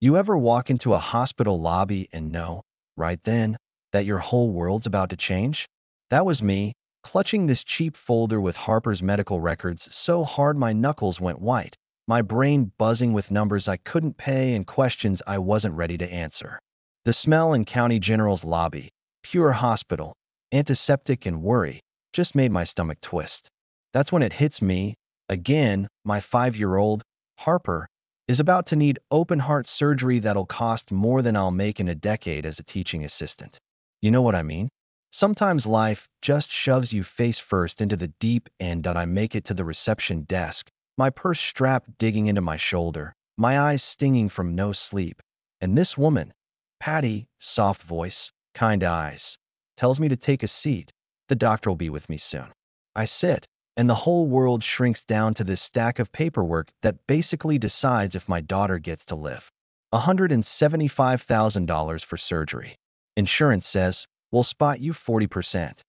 You ever walk into a hospital lobby and know, right then, that your whole world's about to change? That was me, clutching this cheap folder with Harper's medical records so hard my knuckles went white, my brain buzzing with numbers I couldn't pay and questions I wasn't ready to answer. The smell in County General's lobby, pure hospital, antiseptic and worry, just made my stomach twist. That's when it hits me, again, my 5-year-old, Harper, is about to need open-heart surgery that'll cost more than I'll make in a decade as a teaching assistant. You know what I mean? Sometimes life just shoves you face first into the deep end. I make it to the reception desk, my purse strap digging into my shoulder, my eyes stinging from no sleep. And this woman, Patty, soft voice, kind eyes, tells me to take a seat. The doctor will be with me soon. I sit, and the whole world shrinks down to this stack of paperwork that basically decides if my daughter gets to live. $175,000 for surgery. Insurance says, we'll spot you 40%.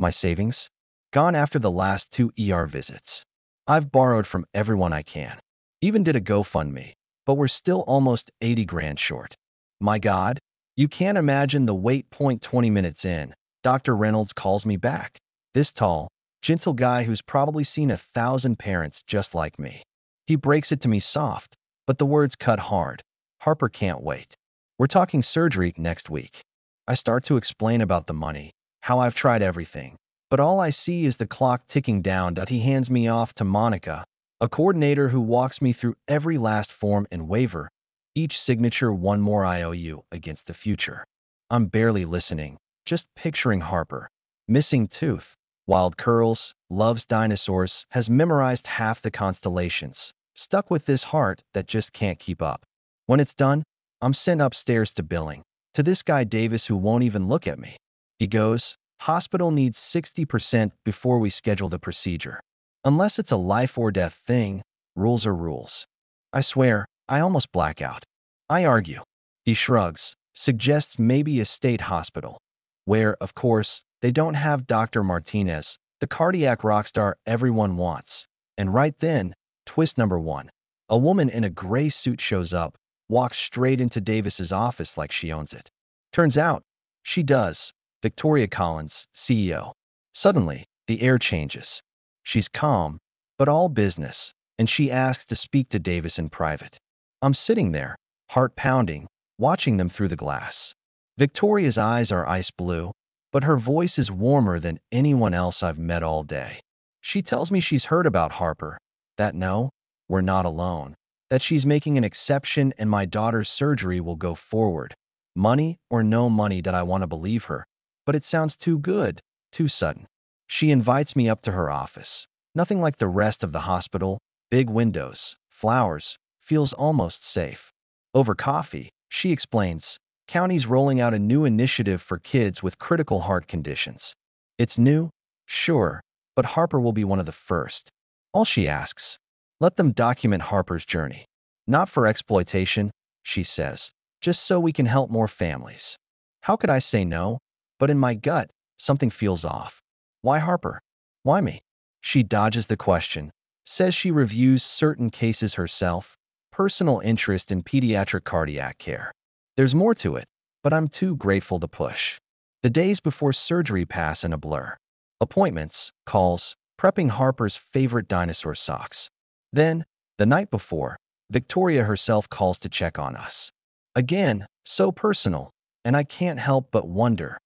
My savings? Gone after the last 2 ER visits. I've borrowed from everyone I can. Even did a GoFundMe, but we're still almost 80 grand short. My God, you can't imagine the wait. 20 minutes in, Dr. Reynolds calls me back. This tall, gentle guy who's probably seen 1,000 parents just like me. He breaks it to me soft, but the words cut hard. Harper can't wait. We're talking surgery next week. I start to explain about the money, how I've tried everything, but all I see is the clock ticking down. He hands me off to Monica, a coordinator who walks me through every last form and waiver, each signature one more IOU against the future. I'm barely listening, just picturing Harper. Missing tooth, wild curls, loves dinosaurs, has memorized half the constellations, stuck with this heart that just can't keep up. When it's done, I'm sent upstairs to billing, to this guy Davis who won't even look at me. He goes, hospital needs 60% before we schedule the procedure. Unless it's a life or death thing, rules are rules. I swear, I almost black out. I argue. He shrugs, suggests maybe a state hospital, where, of course, they don't have Dr. Martinez, the cardiac rock star everyone wants. And right then, twist number 1. A woman in a gray suit shows up, walks straight into Davis's office like she owns it. Turns out, she does. Victoria Collins, CEO. Suddenly, the air changes. She's calm, but all business, and she asks to speak to Davis in private. I'm sitting there, heart pounding, watching them through the glass. Victoria's eyes are ice blue, but her voice is warmer than anyone else I've met all day. She tells me she's heard about Harper, that no, we're not alone, that she's making an exception and my daughter's surgery will go forward. Money or no money, that I want to believe her, but it sounds too good, too sudden. She invites me up to her office. Nothing like the rest of the hospital, big windows, flowers, feels almost safe. Over coffee, she explains, county's rolling out a new initiative for kids with critical heart conditions. It's new, sure, but Harper will be one of the first. All she asks, let them document Harper's journey. Not for exploitation, she says, just so we can help more families. How could I say no? But in my gut, something feels off. Why Harper? Why me? She dodges the question, says she reviews certain cases herself, personal interest in pediatric cardiac care. There's more to it, but I'm too grateful to push. The days before surgery pass in a blur. Appointments, calls, prepping Harper's favorite dinosaur socks. Then, the night before, Victoria herself calls to check on us. Again, so personal, and I can't help but wonder,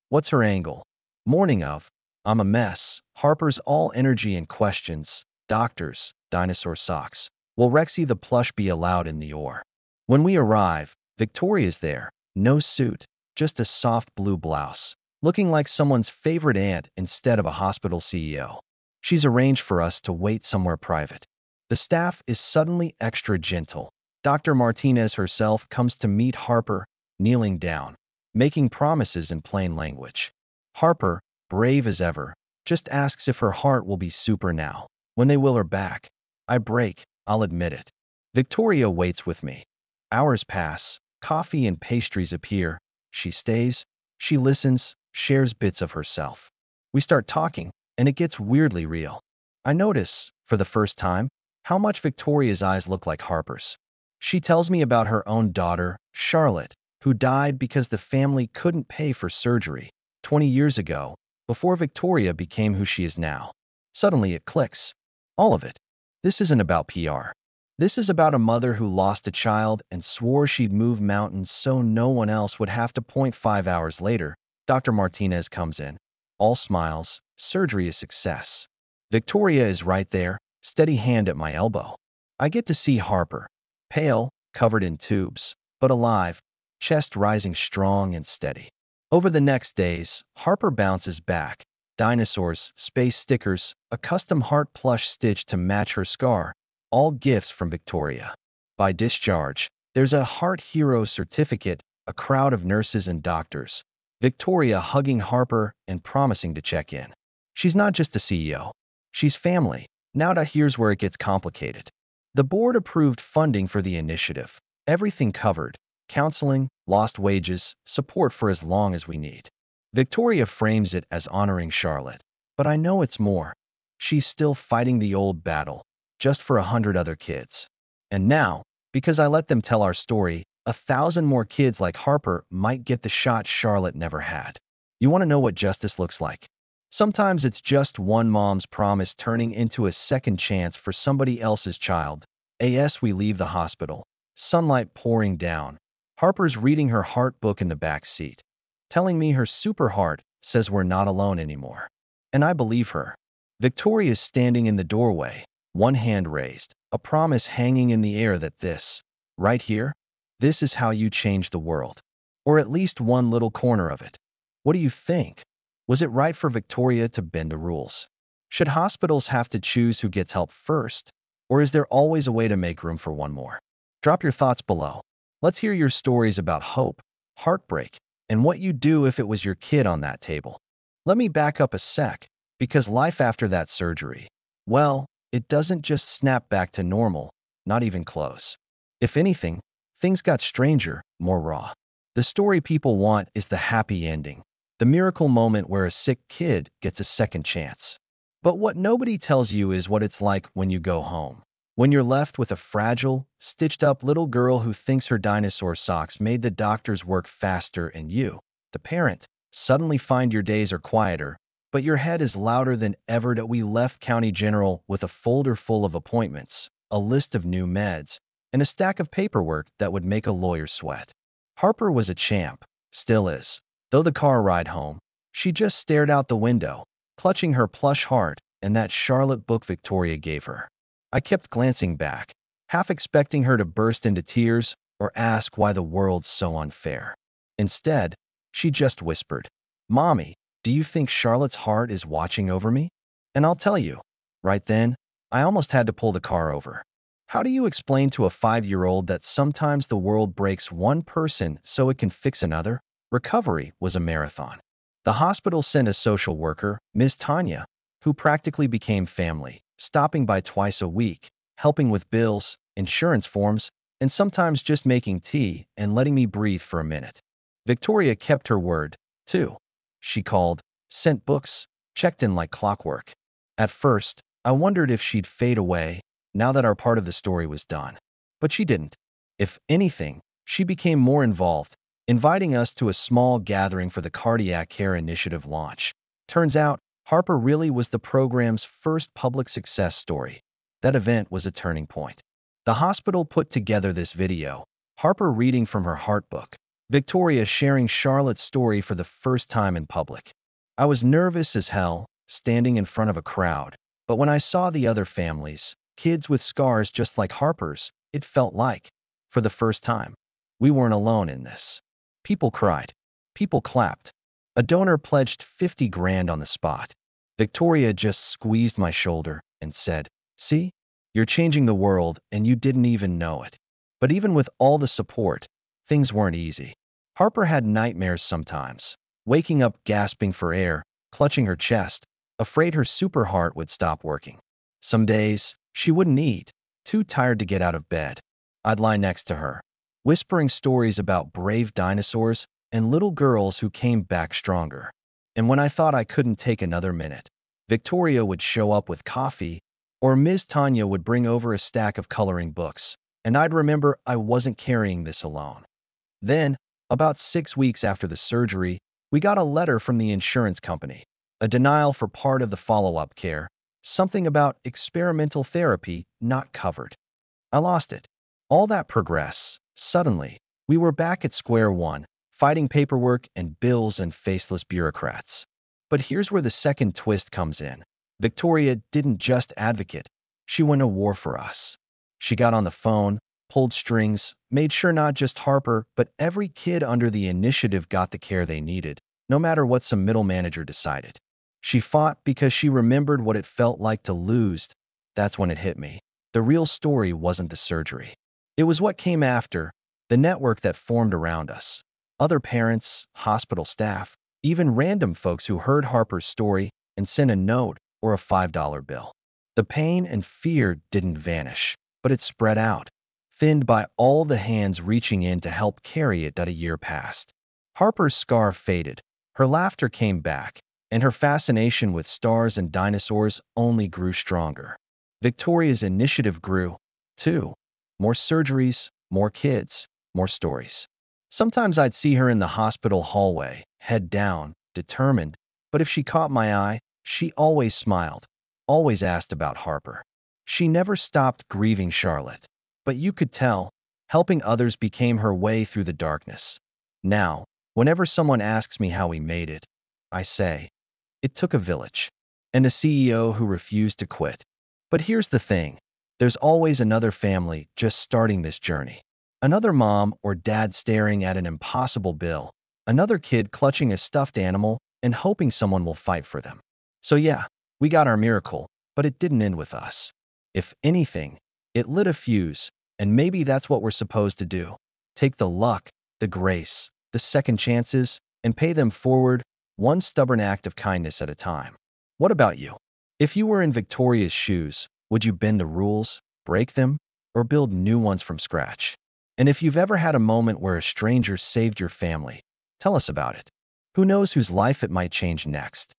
what's her angle? Morning of, I'm a mess, Harper's all energy and questions, doctors, dinosaur socks. Will Rexy the plush be allowed in the OR? When we arrive, Victoria's there, no suit, just a soft blue blouse, looking like someone's favorite aunt instead of a hospital CEO. She's arranged for us to wait somewhere private. The staff is suddenly extra gentle. Dr. Martinez herself comes to meet Harper, kneeling down, making promises in plain language. Harper, brave as ever, just asks if her heart will be super now, when they will her back. I break, I'll admit it. Victoria waits with me. Hours pass, coffee and pastries appear. She stays, she listens, shares bits of herself. We start talking, and it gets weirdly real. I notice, for the first time, how much Victoria's eyes look like Harper's. She tells me about her own daughter, Charlotte, who died because the family couldn't pay for surgery 20 years ago, before Victoria became who she is now. Suddenly it clicks. All of it. This isn't about PR. This is about a mother who lost a child and swore she'd move mountains so no one else would have to point 5 hours later. Dr. Martinez comes in. All smiles. Surgery is success. Victoria is right there, steady hand at my elbow. I get to see Harper, pale, covered in tubes, but alive, chest rising strong and steady. Over the next days, Harper bounces back. Dinosaurs, space stickers, a custom heart plush stitch to match her scar, all gifts from Victoria. By discharge, there's a Heart Hero certificate, a crowd of nurses and doctors. Victoria hugging Harper and promising to check in. She's not just a CEO. She's family. Now here's where it gets complicated. The board approved funding for the initiative. Everything covered. Counseling, lost wages, support for as long as we need. Victoria frames it as honoring Charlotte. But I know it's more. She's still fighting the old battle, just for 100 other kids. And now, because I let them tell our story, 1,000 more kids like Harper might get the shot Charlotte never had. You want to know what justice looks like? Sometimes it's just one mom's promise turning into a second chance for somebody else's child. As we leave the hospital, sunlight pouring down, Harper's reading her heart book in the back seat, telling me her super heart says we're not alone anymore. And I believe her. Victoria's standing in the doorway, one hand raised, a promise hanging in the air that this, right here, this is how you change the world. Or at least one little corner of it. What do you think? Was it right for Victoria to bend the rules? Should hospitals have to choose who gets help first? Or is there always a way to make room for one more? Drop your thoughts below. Let's hear your stories about hope, heartbreak, and what you'd do if it was your kid on that table. Let me back up a sec, because life after that surgery, well, it doesn't just snap back to normal, not even close. If anything, things got stranger, more raw. The story people want is the happy ending, the miracle moment where a sick kid gets a second chance. But what nobody tells you is what it's like when you go home. When you're left with a fragile, stitched-up little girl who thinks her dinosaur socks made the doctors work faster and you, the parent, suddenly find your days are quieter, but your head is louder than ever. That we left County General with a folder full of appointments, a list of new meds, and a stack of paperwork that would make a lawyer sweat. Harper was a champ, still is. Though the car ride home, she just stared out the window, clutching her plush heart and that Charlotte book Victoria gave her. I kept glancing back, half expecting her to burst into tears or ask why the world's so unfair. Instead, she just whispered, "Mommy, do you think Charlotte's heart is watching over me?" And I'll tell you, right then, I almost had to pull the car over. How do you explain to a 5-year-old that sometimes the world breaks one person so it can fix another? Recovery was a marathon. The hospital sent a social worker, Ms. Tanya, who practically became family, stopping by twice a week, helping with bills, insurance forms, and sometimes just making tea and letting me breathe for a minute. Victoria kept her word, too. She called, sent books, checked in like clockwork. At first, I wondered if she'd fade away now that our part of the story was done. But she didn't. If anything, she became more involved, inviting us to a small gathering for the Cardiac Care Initiative launch. Turns out, Harper really was the program's first public success story. That event was a turning point. The hospital put together this video, Harper reading from her heart book, Victoria sharing Charlotte's story for the first time in public. I was nervous as hell, standing in front of a crowd, but when I saw the other families, kids with scars just like Harper's, it felt like, for the first time, we weren't alone in this. People cried. People clapped. A donor pledged 50 grand on the spot. Victoria just squeezed my shoulder and said, "See, you're changing the world and you didn't even know it." But even with all the support, things weren't easy. Harper had nightmares sometimes, waking up gasping for air, clutching her chest, afraid her super heart would stop working. Some days, she wouldn't eat, too tired to get out of bed. I'd lie next to her, whispering stories about brave dinosaurs and little girls who came back stronger. And when I thought I couldn't take another minute, Victoria would show up with coffee, or Ms. Tanya would bring over a stack of coloring books. And I'd remember I wasn't carrying this alone. Then, about 6 weeks after the surgery, we got a letter from the insurance company, a denial for part of the follow-up care, something about experimental therapy not covered. I lost it. All that progress. Suddenly, we were back at square one, fighting paperwork and bills and faceless bureaucrats. But here's where the second twist comes in. Victoria didn't just advocate. She went to war for us. She got on the phone, pulled strings, made sure not just Harper, but every kid under the initiative got the care they needed, no matter what some middle manager decided. She fought because she remembered what it felt like to lose. That's when it hit me. The real story wasn't the surgery. It was what came after, the network that formed around us. Other parents, hospital staff, even random folks who heard Harper's story and sent a note or a $5 bill. The pain and fear didn't vanish, but it spread out, thinned by all the hands reaching in to help carry it that a year passed. Harper's scar faded, her laughter came back, and her fascination with stars and dinosaurs only grew stronger. Victoria's initiative grew, too. More surgeries, more kids, more stories. Sometimes I'd see her in the hospital hallway, head down, determined, but if she caught my eye, she always smiled, always asked about Harper. She never stopped grieving Charlotte, but you could tell, helping others became her way through the darkness. Now, whenever someone asks me how we made it, I say, it took a village, and a CEO who refused to quit. But here's the thing, there's always another family just starting this journey. Another mom or dad staring at an impossible bill, another kid clutching a stuffed animal and hoping someone will fight for them. So yeah, we got our miracle, but it didn't end with us. If anything, it lit a fuse, and maybe that's what we're supposed to do. Take the luck, the grace, the second chances, and pay them forward, one stubborn act of kindness at a time. What about you? If you were in Victoria's shoes, would you bend the rules, break them, or build new ones from scratch? And if you've ever had a moment where a stranger saved your family, tell us about it. Who knows whose life it might change next?